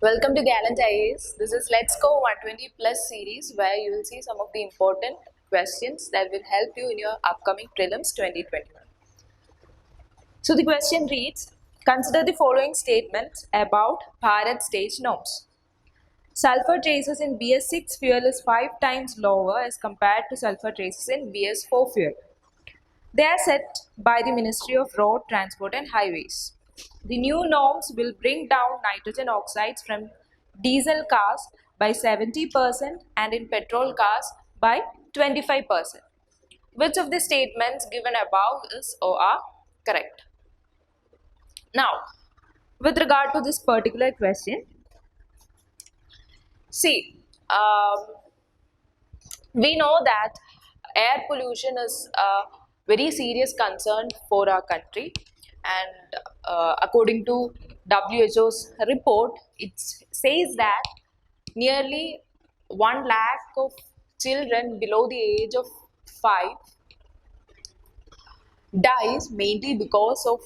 Welcome to Gallant IAS. This is Let's Go 120 Plus series where you will see some of the important questions that will help you in your upcoming prelims 2021. So the question reads, consider the following statements about Bharat stage norms. Sulfur traces in BS6 fuel is 5 times lower as compared to sulfur traces in BS4 fuel. They are set by the Ministry of Road Transport and Highways. The new norms will bring down nitrogen oxides from diesel cars by 70% and in petrol cars by 25%. Which of the statements given above is or are correct? Now, with regard to this particular question, see, we know that air pollution is a very serious concern for our country, and according to WHO's report, it says that nearly 1 lakh of children below the age of 5 dies mainly because of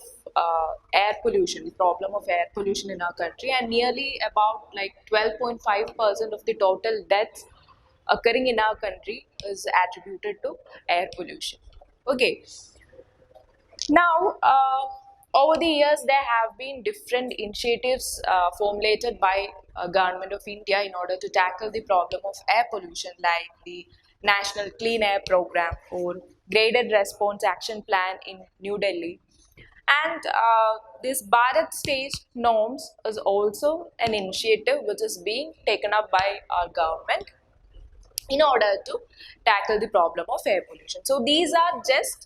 air pollution, the problem of air pollution in our country, and nearly about like 12.5% of the total deaths occurring in our country is attributed to air pollution. Okay, now over the years there have been different initiatives formulated by government of India in order to tackle the problem of air pollution, like the National Clean Air Program or Graded Response Action Plan in New Delhi. And this Bharat stage norms is also an initiative which is being taken up by our government in order to tackle the problem of air pollution. So these are just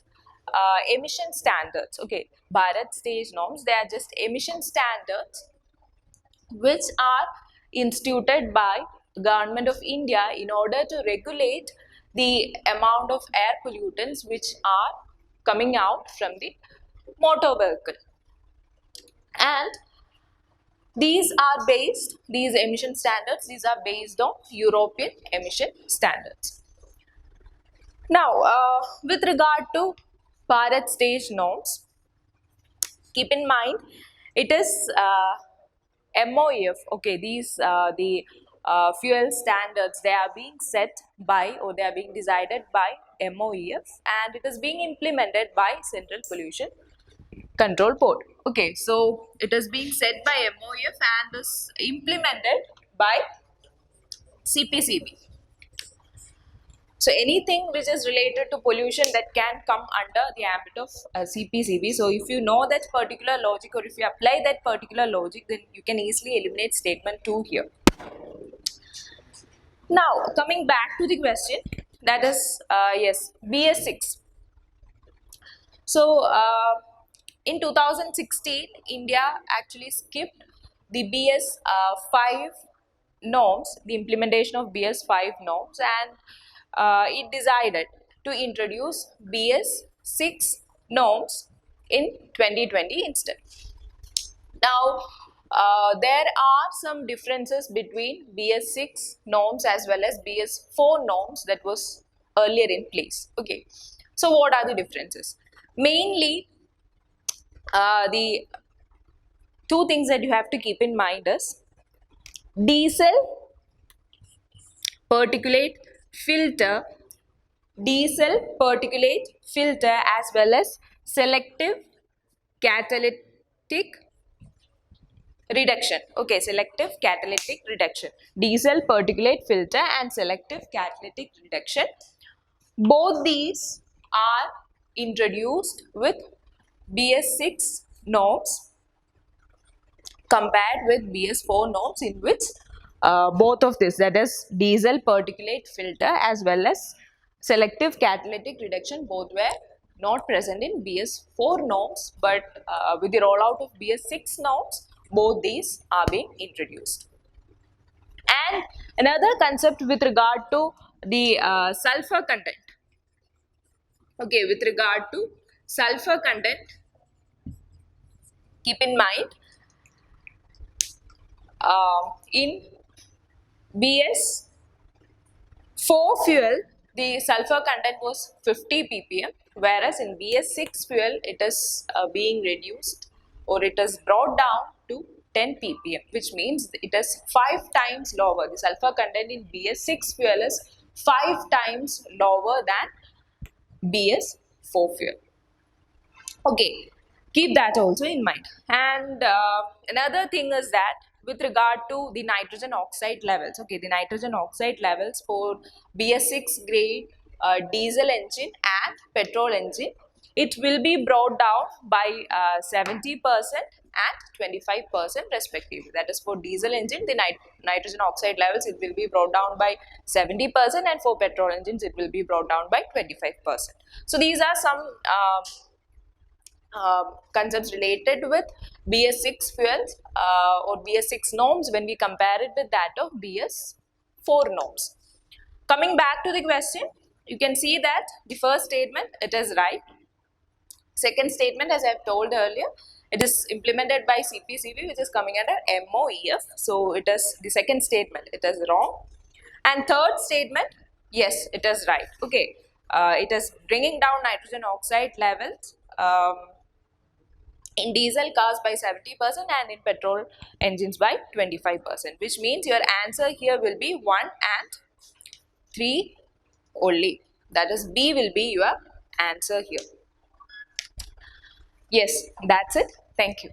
emission standards. Okay, Bharat stage norms, they are just emission standards which are instituted by government of India in order to regulate the amount of air pollutants which are coming out from the motor vehicle. And these emission standards, these are based on European emission standards. Now, with regard to Bharat stage norms, keep in mind it is MOEF. Okay, these the fuel standards, they are being set by or they are being decided by MOEF, and it is being implemented by Central Pollution Control Board. Okay, so it is being set by MOEF and is implemented by CPCB. So anything which is related to pollution that can come under the ambit of CPCB. So if you know that particular logic or if you apply that particular logic, then you can easily eliminate statement 2 here. Now coming back to the question, that is yes, BS6. So in 2016, India actually skipped the BS5 norms, the implementation of BS5 norms, and it decided to introduce BS6 norms in 2020 instead. Now, there are some differences between BS6 norms as well as BS4 norms that was earlier in place. Okay, so what are the differences? Mainly, the two things that you have to keep in mind is diesel particulate filter, as well as selective catalytic reduction. Okay, selective catalytic reduction, diesel particulate filter and selective catalytic reduction. Both these are introduced with BS6 norms compared with BS4 norms, in which both of this, that is diesel particulate filter as well as selective catalytic reduction, both were not present in BS4 norms, but with the rollout of BS6 norms, both these are being introduced. And another concept with regard to the sulfur content. Okay, with regard to sulfur content, keep in mind in BS4 fuel, the sulfur content was 50 ppm, whereas in BS6 fuel, it is being reduced or it is brought down to 10 ppm, which means it is 5 times lower. The sulfur content in BS6 fuel is 5 times lower than BS4 fuel. Okay, keep that also in mind. And another thing is that with regard to the nitrogen oxide levels, okay, the nitrogen oxide levels for BS6 grade diesel engine and petrol engine, it will be brought down by 70% and 25% respectively. That is, for diesel engine, the nitrogen oxide levels, it will be brought down by 70%, and for petrol engines, it will be brought down by 25%. So these are some concepts related with BS6 fuels or BS6 norms when we compare it with that of BS4 norms. Coming back to the question, you can see that the first statement, it is right. Second statement, as I have told earlier, it is implemented by CPCB, which is coming under MOEF. So it is the second statement, it is wrong. And third statement, yes, it is right. Okay, it is bringing down nitrogen oxide levels in diesel cars by 70% and in petrol engines by 25%, which means your answer here will be 1 and 3 only. That is, B will be your answer here. Yes, that's it. Thank you.